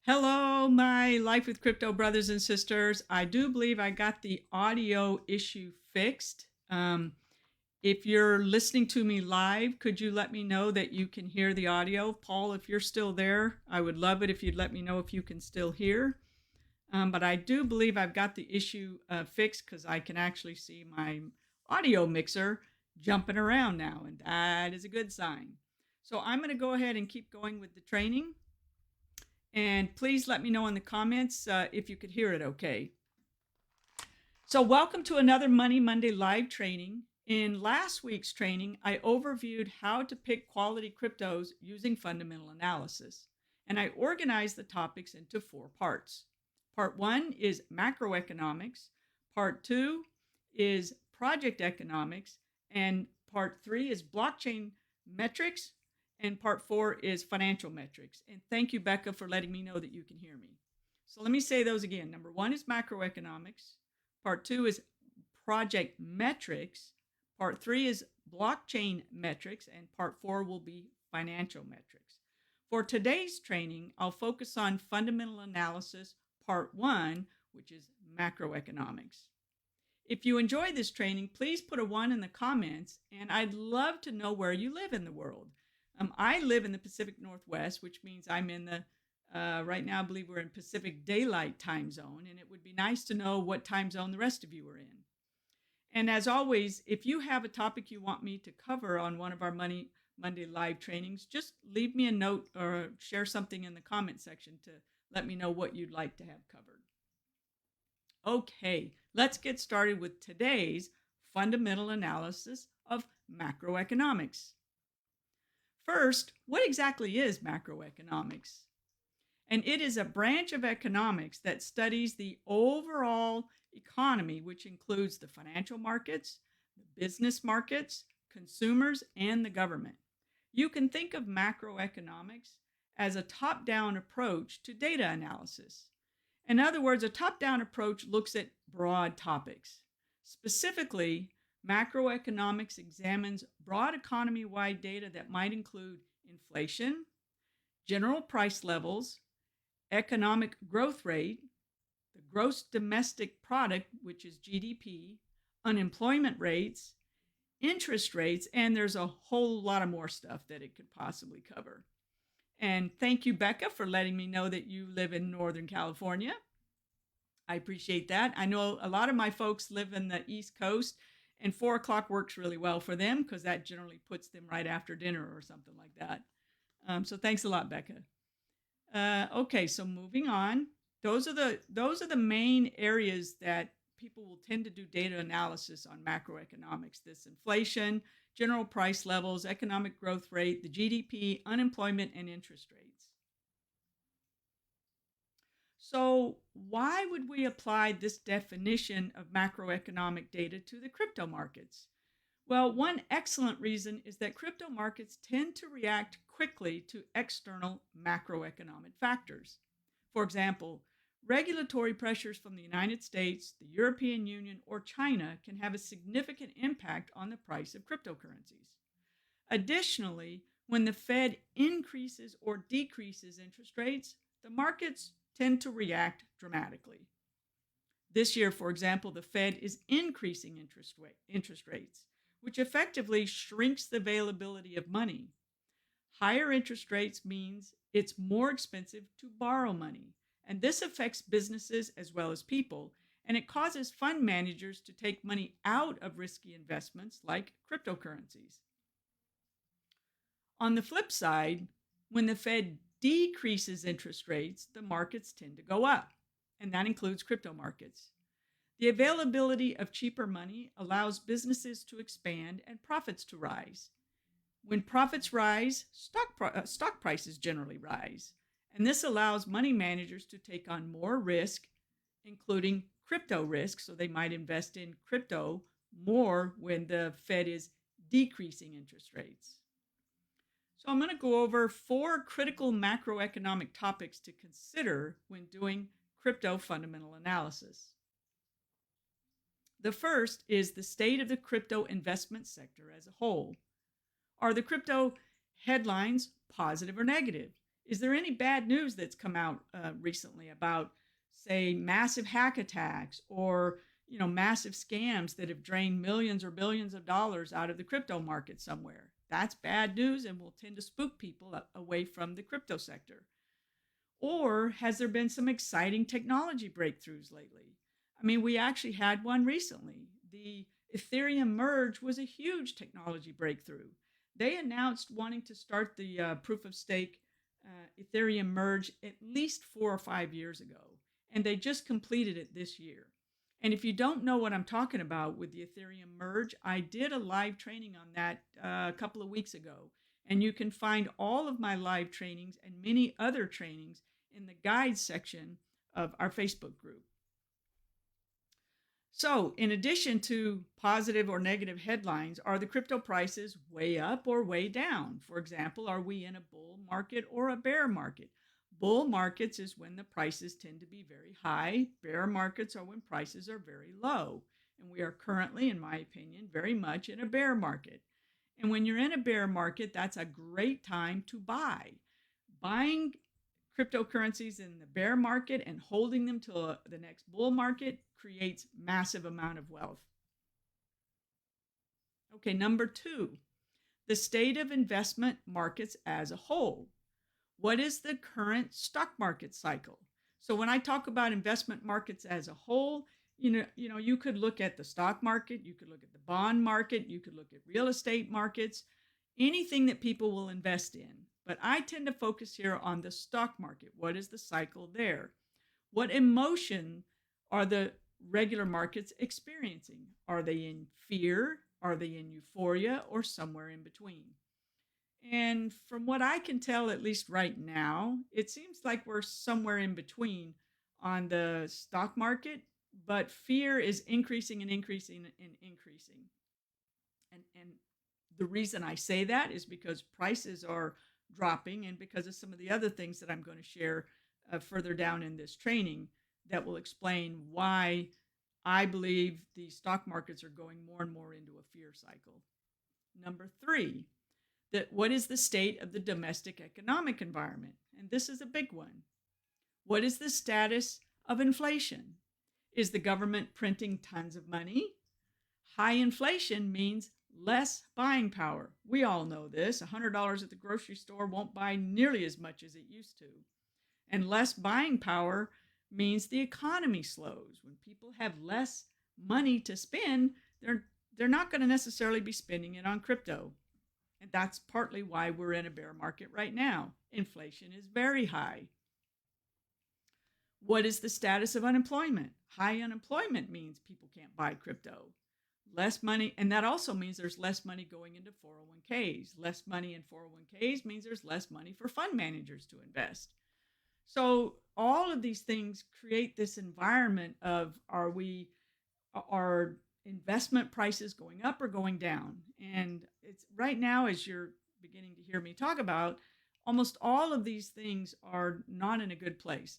Hello, my Life with Crypto brothers and sisters. I do believe I got the audio issue fixed. If you're listening to me live, could you let me know that you can hear the audio? Paul, if you're still there, I would love it if you'd let me know if you can still hear. But I do believe I've got the issue fixed because I can actually see my audio mixer jumping around now, and that is a good sign. So I'm going to go ahead and keep going with the training. And please let me know in the comments if you could hear it okay. So welcome to another Money Monday live training. In last week's training, I overviewed how to pick quality cryptos using fundamental analysis. And I organized the topics into 4 parts. Part 1 is macroeconomics. Part 2 is project economics. And part 3 is blockchain metrics. And part 4 is financial metrics. And thank you, Becca, for letting me know that you can hear me. So let me say those again. Number 1 is macroeconomics. Part 2 is project metrics. Part 3 is blockchain metrics. And part 4 will be financial metrics. For today's training, I'll focus on fundamental analysis, part 1, which is macroeconomics. If you enjoy this training, please put a 1 in the comments, and I'd love to know where you live in the world. I live in the Pacific Northwest, which means I'm in the, right now I believe we're in Pacific Daylight Time Zone, and it would be nice to know what time zone the rest of you are in. And as always, if you have a topic you want me to cover on one of our Monday live trainings, just leave me a note or share something in the comment section to let me know what you'd like to have covered. Okay, let's get started with today's fundamental analysis of macroeconomics. First, what exactly is macroeconomics? And it is a branch of economics that studies the overall economy, which includes the financial markets, the business markets, consumers, and the government. You can think of macroeconomics as a top-down approach to data analysis. In other words, a top-down approach looks at broad topics. Specifically, macroeconomics examines broad economy-wide data that might include inflation, general price levels, economic growth rate, the gross domestic product, which is GDP, unemployment rates, interest rates, and there's a whole lot of more stuff that it could possibly cover. And thank you, Becca, for letting me know that you live in Northern California. I appreciate that. I know a lot of my folks live in the East Coast, and 4 o'clock works really well for them because that generally puts them right after dinner or something like that. So thanks a lot, Becca. Okay, so moving on. Those are the main areas that people will tend to do data analysis on macroeconomics. This inflation, general price levels, economic growth rate, the GDP, unemployment, and interest rates. So why would we apply this definition of macroeconomic data to the crypto markets? Well, one excellent reason is that crypto markets tend to react quickly to external macroeconomic factors. For example, regulatory pressures from the United States, the European Union, or China can have a significant impact on the price of cryptocurrencies. Additionally, when the Fed increases or decreases interest rates, the markets tend to react dramatically. This year, for example, the Fed is increasing interest rates, which effectively shrinks the availability of money. Higher interest rates means it's more expensive to borrow money, and this affects businesses as well as people, and it causes fund managers to take money out of risky investments like cryptocurrencies. On the flip side, when the Fed decreases interest rates, the markets tend to go up, and that includes crypto markets. The availability of cheaper money allows businesses to expand and profits to rise. When profits rise, stock prices generally rise, and this allows money managers to take on more risk, including crypto risk, so they might invest in crypto more when the Fed is decreasing interest rates. So I'm going to go over 4 critical macroeconomic topics to consider when doing crypto fundamental analysis. The first is the state of the crypto investment sector as a whole. Are the crypto headlines positive or negative? Is there any bad news that's come out recently about, say, massive hack attacks or massive scams that have drained millions or billions of dollars out of the crypto market somewhere? That's bad news and will tend to spook people away from the crypto sector. Or has there been some exciting technology breakthroughs lately? I mean, we actually had one recently. The Ethereum merge was a huge technology breakthrough. They announced wanting to start the proof of stake Ethereum merge at least 4 or 5 years ago, and they just completed it this year. And if you don't know what I'm talking about with the Ethereum merge, I did a live training on that a couple of weeks ago. And you can find all of my live trainings and many other trainings in the guides section of our Facebook group. So, in addition to positive or negative headlines, are the crypto prices way up or way down? For example, are we in a bull market or a bear market? Bull markets is when the prices tend to be very high. Bear markets are when prices are very low. And we are currently, in my opinion, very much in a bear market. And when you're in a bear market, that's a great time to buy. Buying cryptocurrencies in the bear market and holding them till the next bull market creates massive amount of wealth. Okay, number 2, the state of investment markets as a whole. What is the current stock market cycle? So when I talk about investment markets as a whole, you could look at the stock market, you could look at the bond market, you could look at real estate markets, anything that people will invest in. But I tend to focus here on the stock market. What is the cycle there? What emotion are the regular markets experiencing? Are they in fear? Are they in euphoria? Or somewhere in between? And from what I can tell, at least right now, it seems like we're somewhere in between on the stock market, but fear is increasing and increasing and increasing. And the reason I say that is because prices are dropping and because of some of the other things that I'm going to share further down in this training that will explain why I believe the stock markets are going more and more into a fear cycle. Number 3, what is the state of the domestic economic environment? And this is a big one. What is the status of inflation? Is the government printing tons of money? High inflation means less buying power. We all know this. $100 at the grocery store won't buy nearly as much as it used to. And less buying power means the economy slows. When people have less money to spend, they're not going to necessarily be spending it on crypto. And that's partly why we're in a bear market right now. Inflation is very high. What is the status of unemployment? High unemployment means people can't buy crypto. Less money, and that also means there's less money going into 401ks. Less money in 401ks means there's less money for fund managers to invest. So all of these things create this environment of are investment prices going up or going down? And it's right now, as you're beginning to hear me talk about, almost all of these things are not in a good place.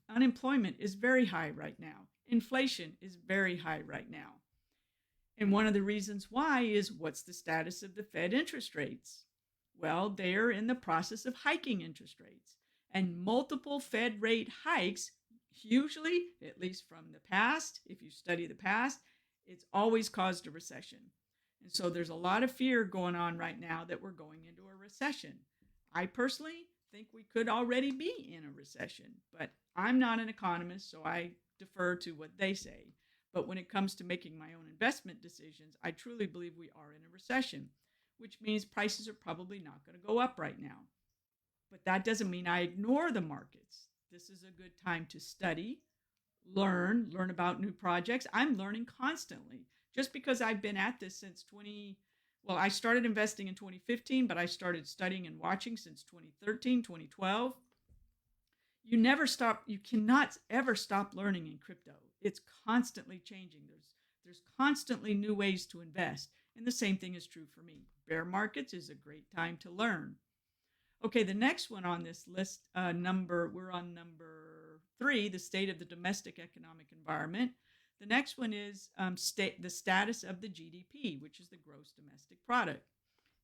Unemployment is very high right now. Inflation is very high right now. And one of the reasons why is what's the status of the Fed interest rates? Well, they're in the process of hiking interest rates. And multiple Fed rate hikes, usually, at least from the past, if you study the past, it's always caused a recession. And so there's a lot of fear going on right now that we're going into a recession. I personally think we could already be in a recession, but I'm not an economist, so I defer to what they say. But when it comes to making my own investment decisions, I truly believe we are in a recession, which means prices are probably not going to go up right now. But that doesn't mean I ignore the markets. This is a good time to study, learn about new projects. I'm learning constantly. Just because I've been at this since I started investing in 2015, but I started studying and watching since 2013, 2012. You cannot ever stop learning in crypto. It's constantly changing. There's constantly new ways to invest. And the same thing is true for me. Bear markets is a great time to learn. Okay, the next one on this list, we're on number 3, the state of the domestic economic environment. The next one is the status of the GDP, which is the gross domestic product.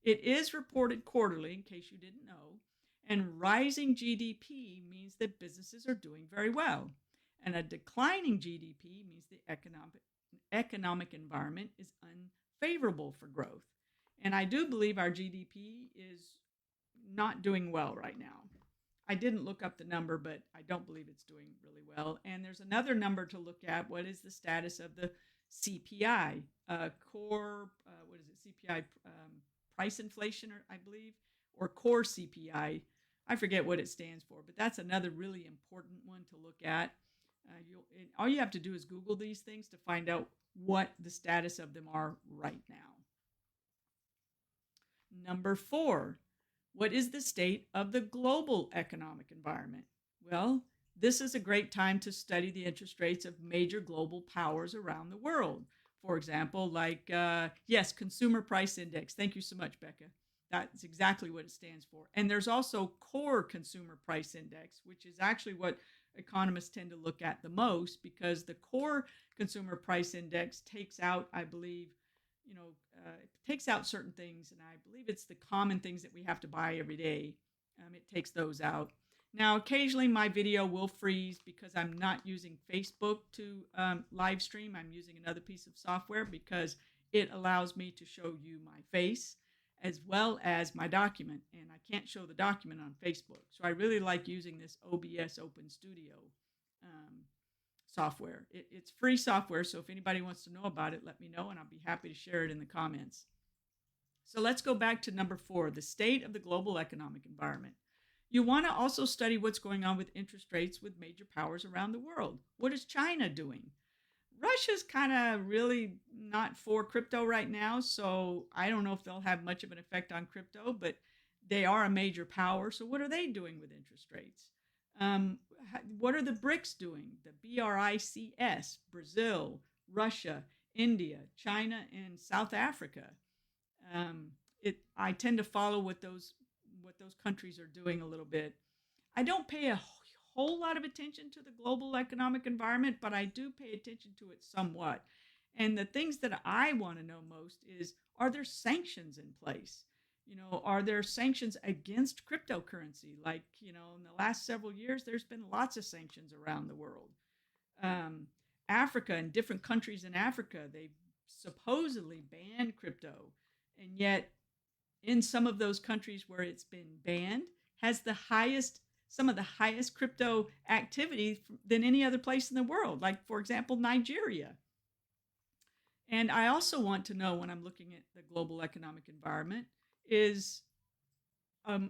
It is reported quarterly, in case you didn't know, And rising GDP means that businesses are doing very well. And a declining GDP means the economic environment is unfavorable for growth. And I do believe our GDP is not doing well right now. I didn't look up the number, but I don't believe it's doing really well. And there's another number to look at. What is the status of the CPI, what is it, CPI, price inflation, or I believe, or core CPI? I forget what it stands for, but that's another really important one to look at. All you have to do is Google these things to find out what the status of them are right now. Number 4, what is the state of the global economic environment? Well, this is a great time to study the interest rates of major global powers around the world. For example, like, yes, Consumer Price Index. Thank you so much, Becca. That's exactly what it stands for. And there's also Core Consumer Price Index, which is actually what economists tend to look at the most, because the Core Consumer Price Index takes out, I believe, it takes out certain things, and I believe it's the common things that we have to buy every day. It takes those out. Now, occasionally my video will freeze because I'm not using Facebook to live stream. I'm using another piece of software because it allows me to show you my face as well as my document, and I can't show the document on Facebook. So I really like using this OBS Open Studio software. It's free software, so if anybody wants to know about it, let me know, and I'll be happy to share it in the comments. So let's go back to number 4, the state of the global economic environment. You want to also study what's going on with interest rates with major powers around the world. What is China doing? Russia's kind of really not for crypto right now, so I don't know if they'll have much of an effect on crypto, but they are a major power. So what are they doing with interest rates? What are the BRICS doing? The BRICS, Brazil, Russia, India, China, and South Africa. I tend to follow what those countries are doing a little bit. I don't pay a whole lot of attention to the global economic environment, but I do pay attention to it somewhat. And the things that I want to know most is, are there sanctions in place? Are there sanctions against cryptocurrency? Like, in the last several years, there's been lots of sanctions around the world. Africa and different countries in Africa, they've supposedly banned crypto. And yet, in some of those countries where it's been banned, has some of the highest crypto activity than any other place in the world. Like, for example, Nigeria. And I also want to know, when I'm looking at the global economic environment, is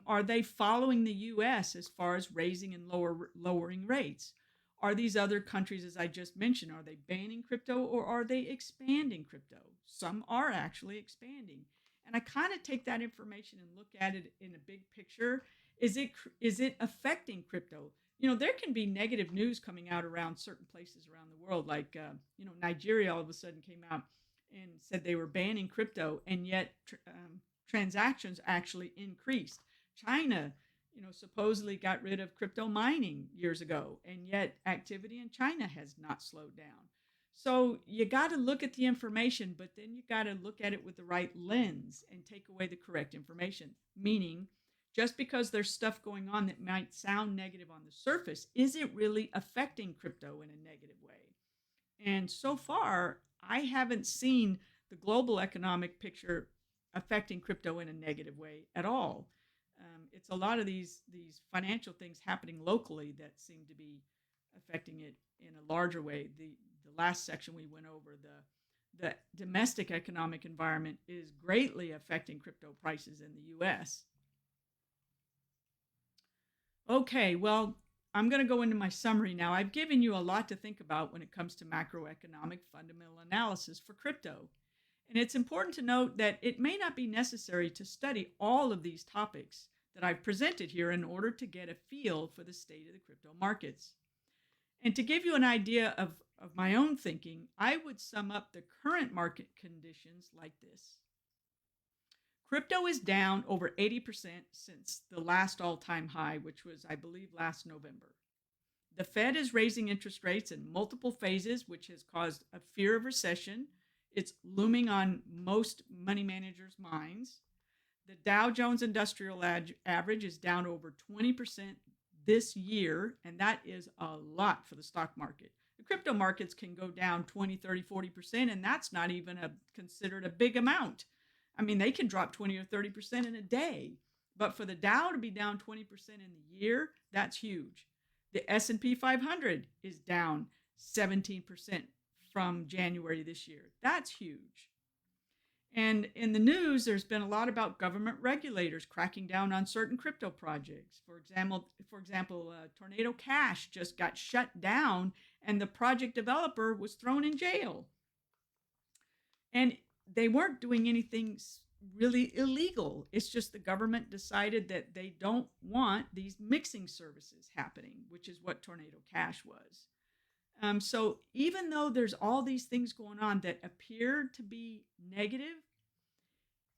are they following the U.S. as far as raising and lowering rates? Are these other countries, as I just mentioned, are they banning crypto or are they expanding crypto? Some are actually expanding. And I kind of take that information and look at it in a big picture. Is it affecting crypto? There can be negative news coming out around certain places around the world, like Nigeria all of a sudden came out and said they were banning crypto, and yet transactions actually increased. China, supposedly got rid of crypto mining years ago, and yet activity in China has not slowed down. So you got to look at the information, but then you got to look at it with the right lens and take away the correct information. Meaning, just because there's stuff going on that might sound negative on the surface, is it really affecting crypto in a negative way? And so far, I haven't seen the global economic picture affecting crypto in a negative way at all. It's a lot of these financial things happening locally that seem to be affecting it in a larger way. The last section we went over, the domestic economic environment is greatly affecting crypto prices in the U.S. Okay, well, I'm going to go into my summary now. I've given you a lot to think about when it comes to macroeconomic fundamental analysis for crypto. And it's important to note that it may not be necessary to study all of these topics that I've presented here in order to get a feel for the state of the crypto markets. And to give you an idea of my own thinking, I would sum up the current market conditions like this. Crypto is down over 80% since the last all-time high, which was, I believe, last November. The Fed is raising interest rates in multiple phases, which has caused a fear of recession. It's looming on most money managers' minds. The Dow Jones Industrial Average is down over 20% this year, and that is a lot for the stock market. The crypto markets can go down 20, 30, 40%, and that's not even considered a big amount. I mean, they can drop 20 or 30% in a day. But for the Dow to be down 20% in the year, that's huge. The S&P 500 is down 17% from January this year. That's huge. And in the news, there's been a lot about government regulators cracking down on certain crypto projects. For example, Tornado Cash just got shut down, and the project developer was thrown in jail. And they weren't doing anything really illegal. It's just the government decided that they don't want these mixing services happening, which is what Tornado Cash was. So even though there's all these things going on that appear to be negative,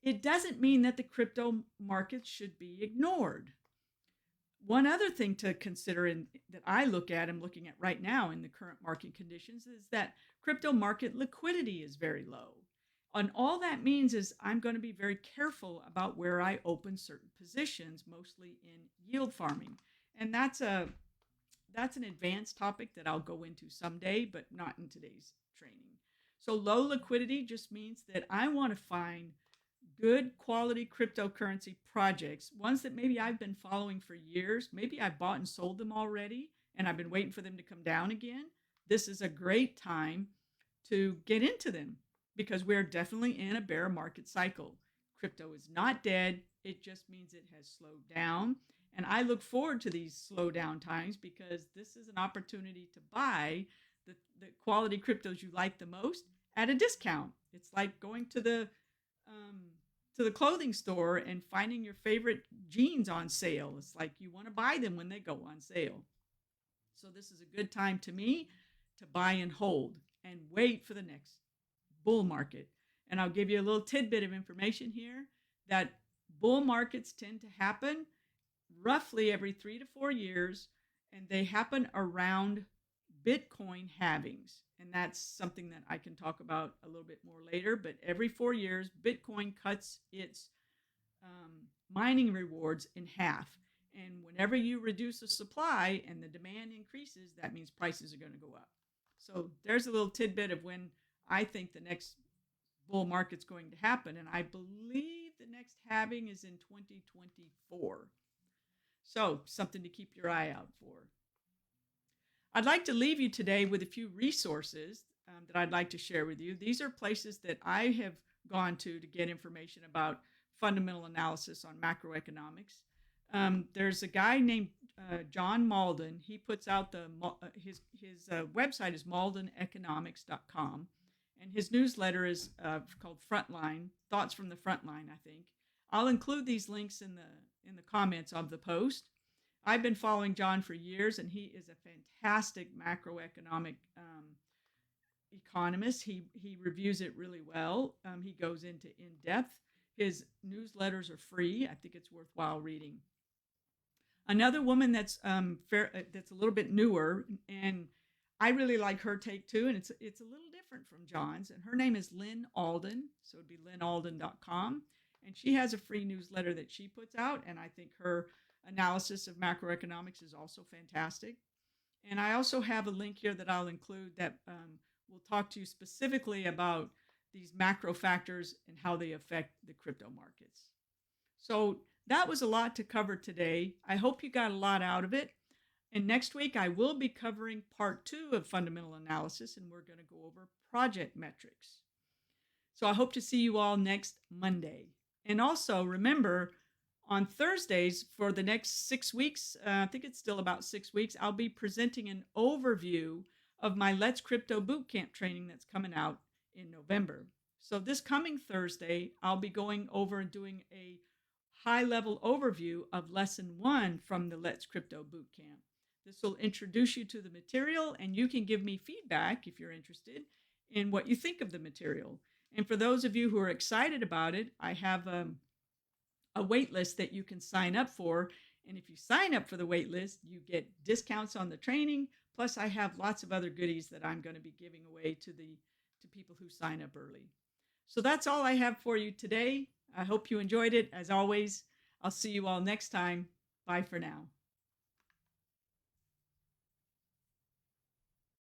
it doesn't mean that the crypto markets should be ignored. One other thing to consider that I'm looking at right now in the current market conditions, is that crypto market liquidity is very low. And all that means is I'm going to be very careful about where I open certain positions, mostly in yield farming. And that's an advanced topic that I'll go into someday, but not in today's training. So low liquidity just means that I want to find good quality cryptocurrency projects, ones that maybe I've been following for years. Maybe I've bought and sold them already, and I've been waiting for them to come down again. This is a great time to get into them because we're definitely in a bear market cycle. Crypto is not dead. It just means it has slowed down. And I look forward to these slow down times because this is an opportunity to buy the quality cryptos you like the most at a discount. It's like going to the clothing store and finding your favorite jeans on sale. It's like you want to buy them when they go on sale. So this is a good time to me to buy and hold and wait for the next bull market. And I'll give you a little tidbit of information here that bull markets tend to happen roughly every 3 to 4 years, and they happen around Bitcoin halvings. And that's something that I can talk about a little bit more later. But every 4 years, Bitcoin cuts its mining rewards in half. And whenever you reduce the supply and the demand increases, that means prices are going to go up. So there's a little tidbit of when I think the next bull market's going to happen. And I believe the next halving is in 2024. So something to keep your eye out for. I'd like to leave you today with a few resources that I'd like to share with you. These are places that I have gone to get information about fundamental analysis on macroeconomics. There's a guy named John Malden. He puts out his website is maldeneconomics.com, and his newsletter is called Frontline, Thoughts from the Frontline, I think. I'll include these links in the comments of the post. I've been following John for years, and he is a fantastic macroeconomic economist. He reviews it really well. He goes into in-depth. His newsletters are free. I think it's worthwhile reading. Another woman that's that's a little bit newer, and I really like her take too, and it's a little different from John's. And her name is Lynn Alden, so it'd be lynnalden.com. And she has a free newsletter that she puts out, and I think her analysis of macroeconomics is also fantastic. And I also have a link here that I'll include that will talk to you specifically about these macro factors and how they affect the crypto markets. So that was a lot to cover today. I hope you got a lot out of it. And next week, I will be covering part 2 of fundamental analysis, and we're going to go over project metrics. So I hope to see you all next Monday. And also remember, on Thursdays for the next 6 weeks, I think it's still about 6 weeks, I'll be presenting an overview of my Let's Crypto Bootcamp training that's coming out in November. So this coming Thursday, I'll be going over and doing a high-level overview of Lesson 1 from the Let's Crypto Bootcamp. This will introduce you to the material, and you can give me feedback if you're interested in what you think of the material. And for those of you who are excited about it, I have a wait list that you can sign up for. And if you sign up for the wait list, you get discounts on the training. Plus, I have lots of other goodies that I'm going to be giving away to people who sign up early. So that's all I have for you today. I hope you enjoyed it. As always, I'll see you all next time. Bye for now.